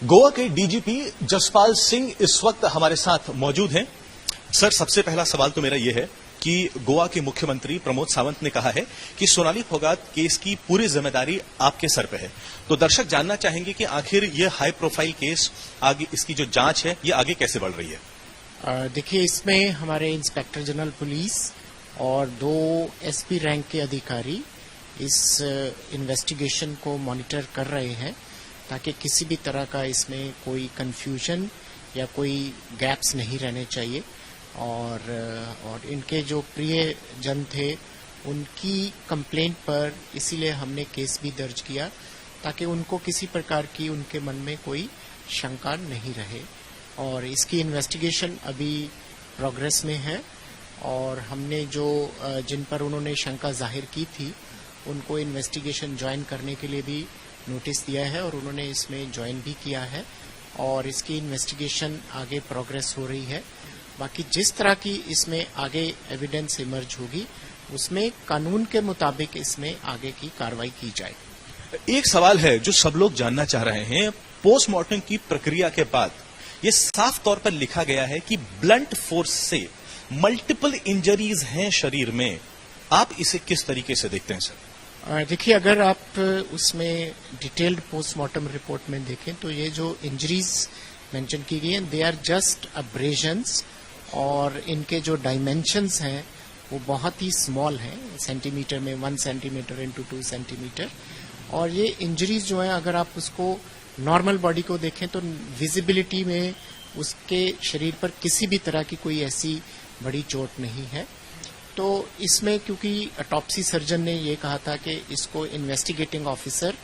गोवा के डीजीपी जसपाल सिंह इस वक्त हमारे साथ मौजूद हैं। सर, सबसे पहला सवाल तो मेरा यह है कि गोवा के मुख्यमंत्री प्रमोद सावंत ने कहा है कि सोनाली फोगाट केस की पूरी जिम्मेदारी आपके सर पे है। तो दर्शक जानना चाहेंगे कि आखिर यह हाई प्रोफाइल केस, आगे इसकी जो जांच है, ये आगे कैसे बढ़ रही है? देखिए, इसमें हमारे इंस्पेक्टर जनरल पुलिस और 2 एसपी रैंक के अधिकारी इस इन्वेस्टिगेशन को मॉनिटर कर रहे हैं ताकि किसी भी तरह का इसमें कोई कंफ्यूजन या कोई गैप्स नहीं रहने चाहिए। और इनके जो प्रिय जन थे उनकी कंप्लेंट पर इसीलिए हमने केस भी दर्ज किया ताकि उनको किसी प्रकार की उनके मन में कोई शंका नहीं रहे। और इसकी इन्वेस्टिगेशन अभी प्रोग्रेस में है और हमने जो जिन पर उन्होंने शंका जाहिर की थी उनको इन्वेस्टिगेशन ज्वाइन करने के लिए भी नोटिस दिया है और उन्होंने इसमें ज्वाइन भी किया है और इसकी इन्वेस्टिगेशन आगे प्रोग्रेस हो रही है। बाकी जिस तरह की इसमें आगे एविडेंस इमर्ज होगी उसमें कानून के मुताबिक इसमें आगे की कार्रवाई की जाएगी। एक सवाल है जो सब लोग जानना चाह रहे हैं। पोस्टमार्टम की प्रक्रिया के बाद ये साफ तौर पर लिखा गया है कि ब्लंट फोर्स से मल्टीपल इंजरीज हैं शरीर में। आप इसे किस तरीके से देखते हैं सर? देखिए, अगर आप उसमें डिटेल्ड पोस्टमार्टम रिपोर्ट में देखें तो ये जो इंजरीज मेंशन की गई हैं दे आर जस्ट अब्रेजन्स और इनके जो डायमेंशंस हैं वो बहुत ही स्मॉल हैं, सेंटीमीटर में 1 सेंटीमीटर इंटू 2 सेंटीमीटर। और ये इंजरीज जो है अगर आप उसको नॉर्मल बॉडी को देखें तो विजिबिलिटी में उसके शरीर पर किसी भी तरह की कोई ऐसी बड़ी चोट नहीं है। तो इसमें क्योंकि ऑटोप्सी सर्जन ने ये कहा था कि इसको इन्वेस्टिगेटिंग ऑफिसर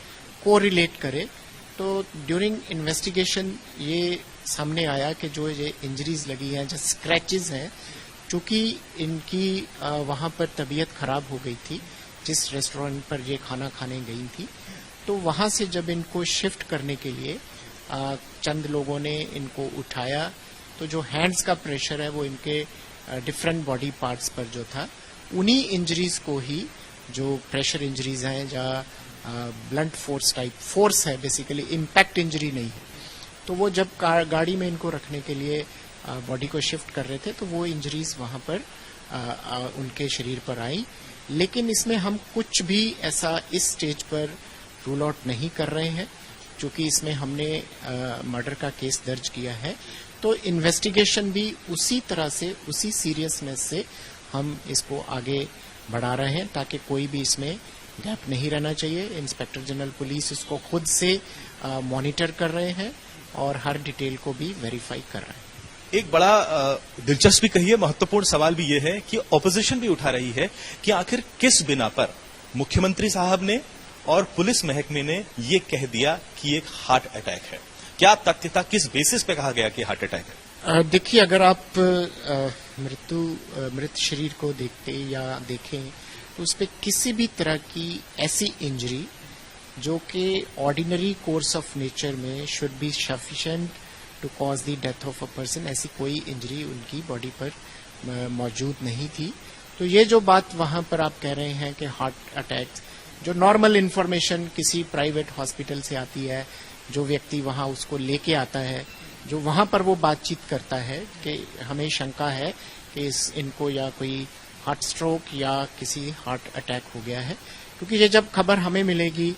को रिलेट करे, तो ड्यूरिंग इन्वेस्टिगेशन ये सामने आया कि जो ये इंजरीज लगी हैं, जो स्क्रैचेस हैं, चूंकि इनकी वहां पर तबीयत खराब हो गई थी जिस रेस्टोरेंट पर ये खाना खाने गई थी, तो वहां से जब इनको शिफ्ट करने के लिए चंद लोगों ने इनको उठाया तो जो हैंड्स का प्रेशर है वो इनके डिफरेंट बॉडी पार्ट्स पर जो था उन्हीं इंजरीज को ही, जो प्रेशर इंजरीज हैं जहाँ ब्लंट फोर्स टाइप फोर्स है, बेसिकली इम्पैक्ट इंजरी नहीं है, तो वो जब गाड़ी में इनको रखने के लिए बॉडी को शिफ्ट कर रहे थे तो वो इंजरीज वहां पर उनके शरीर पर आई। लेकिन इसमें हम कुछ भी ऐसा इस स्टेज पर रूल आउट नहीं कर रहे हैं क्योंकि इसमें हमने मर्डर का केस दर्ज किया है। तो इन्वेस्टिगेशन भी उसी तरह से, उसी सीरियसनेस से हम इसको आगे बढ़ा रहे हैं ताकि कोई भी इसमें गैप नहीं रहना चाहिए। इंस्पेक्टर जनरल पुलिस इसको खुद से मॉनिटर कर रहे हैं और हर डिटेल को भी वेरीफाई कर रहे हैं। एक बड़ा दिलचस्प भी कहिए, महत्वपूर्ण सवाल भी यह है कि ऑपोजिशन भी उठा रही है कि आखिर किस बिना पर मुख्यमंत्री साहब ने और पुलिस महकमे ने ये कह दिया कि एक हार्ट अटैक है। क्या तथ्य था, किस बेसिस पे कहा गया कि हार्ट अटैक है? देखिए, अगर आप मृत शरीर को देखते या देखें तो उस पर किसी भी तरह की ऐसी इंजरी जो कि ऑर्डिनरी कोर्स ऑफ नेचर में should be sufficient to cause the death of a person, ऐसी कोई इंजरी उनकी बॉडी पर मौजूद नहीं थी। तो ये जो बात वहां पर आप कह रहे हैं कि हार्ट अटैक, जो नॉर्मल इन्फॉर्मेशन किसी प्राइवेट हॉस्पिटल से आती है, जो व्यक्ति वहां उसको लेके आता है, जो वहां पर वो बातचीत करता है कि हमें शंका है कि इनको या कोई हार्ट स्ट्रोक या किसी हार्ट अटैक हो गया है, क्योंकि ये जब खबर हमें मिलेगी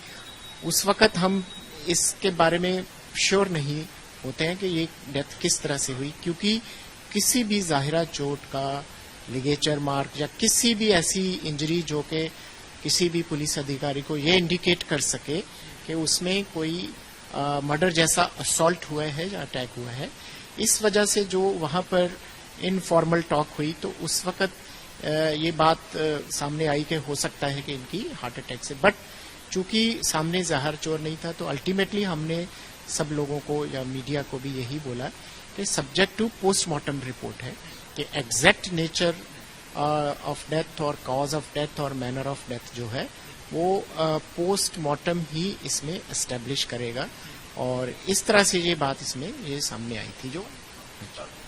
उस वक्त हम इसके बारे में श्योर नहीं होते हैं कि ये डेथ किस तरह से हुई, क्योंकि किसी भी जाहिरा चोट का लिगेचर मार्क या किसी भी ऐसी इंजरी जो कि किसी भी पुलिस अधिकारी को ये इंडिकेट कर सके कि उसमें कोई मर्डर जैसा असॉल्ट हुआ है या अटैक हुआ है, इस वजह से जो वहां पर इनफॉर्मल टॉक हुई तो उस वक्त ये बात सामने आई कि हो सकता है कि इनकी हार्ट अटैक से, बट चूंकि सामने ज़ाहिर चोर नहीं था तो अल्टीमेटली हमने सब लोगों को या मीडिया को भी यही बोला कि सब्जेक्ट टू पोस्टमार्टम रिपोर्ट है कि एग्जैक्ट नेचर ऑफ डेथ और कॉज ऑफ डेथ और मैनर ऑफ डेथ जो है वो पोस्टमार्टम ही इसमें एस्टेब्लिश करेगा। और इस तरह से ये बात इसमें ये सामने आई थी जो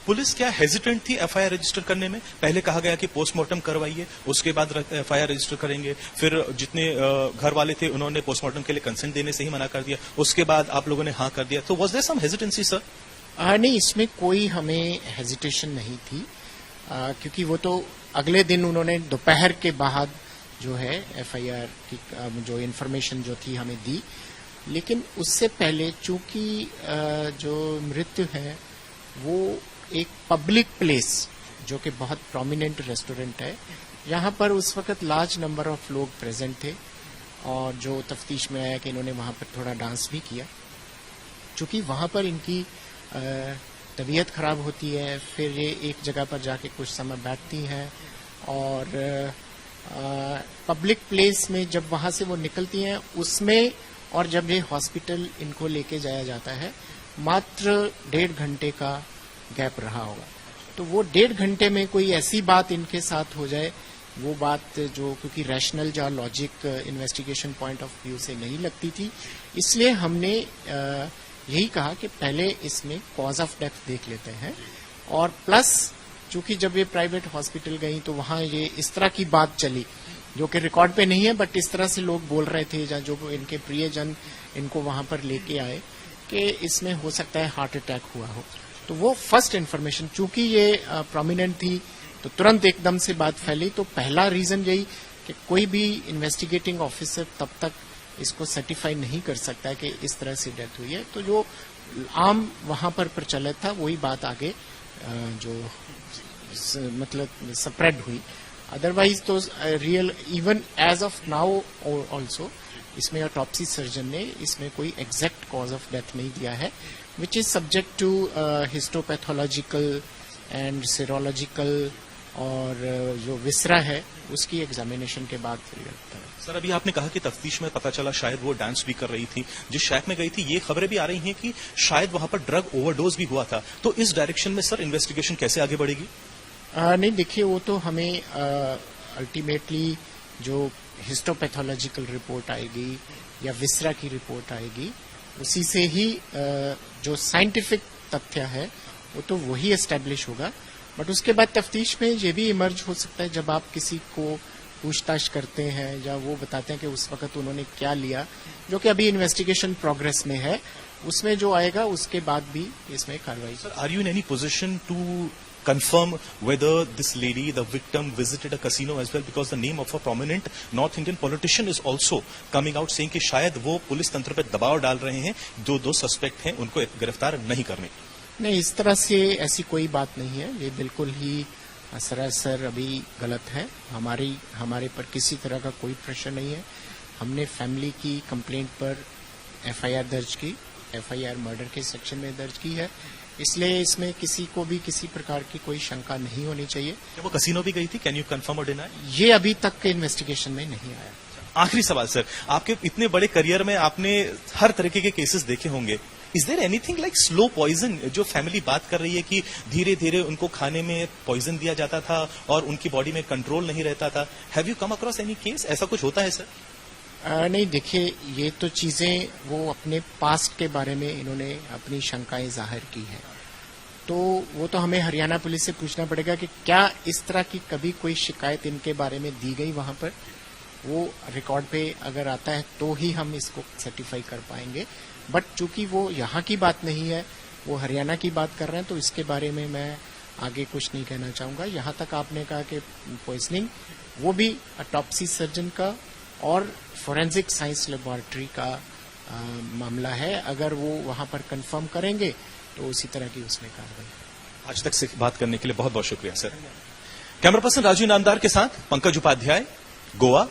पुलिस क्या हेजिटेंट थी एफआईआर रजिस्टर करने में? पहले कहा गया कि पोस्टमार्टम करवाइए, उसके बाद एफआईआर रजिस्टर करेंगे। फिर जितने घर वाले थे उन्होंने पोस्टमार्टम के लिए कंसेंट देने से ही मना कर दिया। उसके बाद आप लोगों ने हाँ कर दिया। तो was there some hesitancy sir? नहीं, इसमें कोई हमें हेजिटेशन नहीं थी, क्योंकि वो तो अगले दिन उन्होंने दोपहर के बाद जो है एफआईआर की जो इन्फॉर्मेशन जो थी हमें दी। लेकिन उससे पहले चूंकि जो मृत्यु है वो एक पब्लिक प्लेस जो कि बहुत प्रोमिनेंट रेस्टोरेंट है, यहाँ पर उस वक्त लार्ज नंबर ऑफ लोग प्रेजेंट थे और जो तफ्तीश में आया कि इन्होंने वहां पर थोड़ा डांस भी किया। चूंकि वहां पर इनकी तबीयत खराब होती है, फिर ये एक जगह पर जाके कुछ समय बैठती हैं और पब्लिक प्लेस में जब वहां से वो निकलती हैं उसमें, और जब ये हॉस्पिटल इनको लेके जाया जाता है मात्र 1.5 घंटे का गैप रहा होगा। तो वो 1.5 घंटे में कोई ऐसी बात इनके साथ हो जाए, वो बात जो क्योंकि रैशनल या logic investigation point of view से नहीं लगती थी, इसलिए हमने यही कहा कि पहले इसमें कॉज ऑफ डेथ देख लेते हैं। और प्लस चूंकि जब ये प्राइवेट हॉस्पिटल गई तो वहां ये इस तरह की बात चली जो कि रिकॉर्ड पे नहीं है, बट इस तरह से लोग बोल रहे थे या जो इनके प्रियजन इनको वहां पर लेके आए कि इसमें हो सकता है हार्ट अटैक हुआ हो। तो वो फर्स्ट इन्फॉर्मेशन चूंकि ये प्रोमिनेंट थी तो तुरंत एकदम से बात फैली। तो पहला रीजन यही कि कोई भी इन्वेस्टिगेटिंग ऑफिसर तब तक इसको सर्टिफाई नहीं कर सकता है कि इस तरह से डेथ हुई है। तो जो आम वहां पर प्रचलित था वही बात आगे जो मतलब स्प्रेड हुई। अदरवाइज तो real even as of now also इसमें ऑटोप्सी सर्जन ने इसमें कोई एग्जैक्ट कॉज ऑफ डेथ नहीं दिया है, which is subject to histopathological and serological, और जो विसरा है उसकी एग्जामिनेशन के बाद है। सर अभी आपने कहा कि तफ्तीश में पता चला शायद वो डांस भी कर रही थी जिस शैक में गई थी। ये खबरें भी आ रही हैं कि शायद वहां पर ड्रग ओवरडोज भी हुआ था। तो इस डायरेक्शन में सर इन्वेस्टिगेशन कैसे आगे बढ़ेगी? नहीं, देखिए वो तो हमें अल्टीमेटली जो हिस्टोपैथोलॉजिकल रिपोर्ट आएगी या विसरा की रिपोर्ट आएगी उसी से ही जो साइंटिफिक तथ्य है वो तो वही एस्टेब्लिश होगा। बट उसके बाद तफ्तीश में ये भी इमर्ज हो सकता है जब आप किसी को पूछताछ करते हैं या वो बताते हैं कि उस वक्त उन्होंने क्या लिया, जो कि अभी इन्वेस्टिगेशन प्रोग्रेस में है, उसमें जो आएगा उसके बाद भी इसमें कार्रवाई। Sir are you in any position to confirm whether this lady, the victim, visited a casino as well, because the name of a prominent North Indian politician is also coming out saying कि शायद वो police तंत्र पे दबाव डाल रहे हैं, दो सस्पेक्ट हैं उनको गिरफ्तार नहीं करने। नहीं, इस तरह से ऐसी कोई बात नहीं है, ये बिल्कुल ही सरासर अभी गलत है। हमारे पर किसी तरह का कोई प्रेशर नहीं है। हमने फैमिली की कंप्लेंट पर एफआईआर दर्ज की, एफआईआर मर्डर के सेक्शन में दर्ज की है, इसलिए इसमें किसी को भी किसी प्रकार की कोई शंका नहीं होनी चाहिए। वो कसिनो भी गई थी, कैन यू कंफर्म और डिनाई? ये अभी तक के इन्वेस्टिगेशन में नहीं आया। आखिरी सवाल सर, आपके इतने बड़े करियर में आपने हर तरीके के केसेस देखे होंगे, is there anything like slow poison? जो फैमिली बात कर रही है कि धीरे धीरे उनको खाने में पॉइजन दिया जाता था और उनकी बॉडी में कंट्रोल नहीं रहता था, have you come across any case? ऐसा कुछ होता है सर? नहीं, देखिए ये तो चीजें वो अपने पास्ट के बारे में इन्होंने अपनी शंकाएं जाहिर की है, तो वो तो हमें हरियाणा पुलिस से पूछना पड़ेगा कि क्या इस तरह की कभी कोई शिकायत इनके बारे में दी गई वहां पर। वो रिकॉर्ड पे अगर आता है तो ही हम इसको सर्टिफाई कर पाएंगे। बट चूंकि वो यहाँ की बात नहीं है, वो हरियाणा की बात कर रहे हैं, तो इसके बारे में मैं आगे कुछ नहीं कहना चाहूंगा। यहाँ तक आपने कहा कि पॉइजनिंग, वो भी ऑटोप्सी सर्जन का और फोरेंसिक साइंस लेबोरेटरी का मामला है। अगर वो वहां पर कंफर्म करेंगे तो उसी तरह की उसमें कार्रवाई। आज तक से बात करने के लिए बहुत बहुत शुक्रिया sir. Camera person Raju Inamdar के साथ पंकज उपाध्याय, गोवा।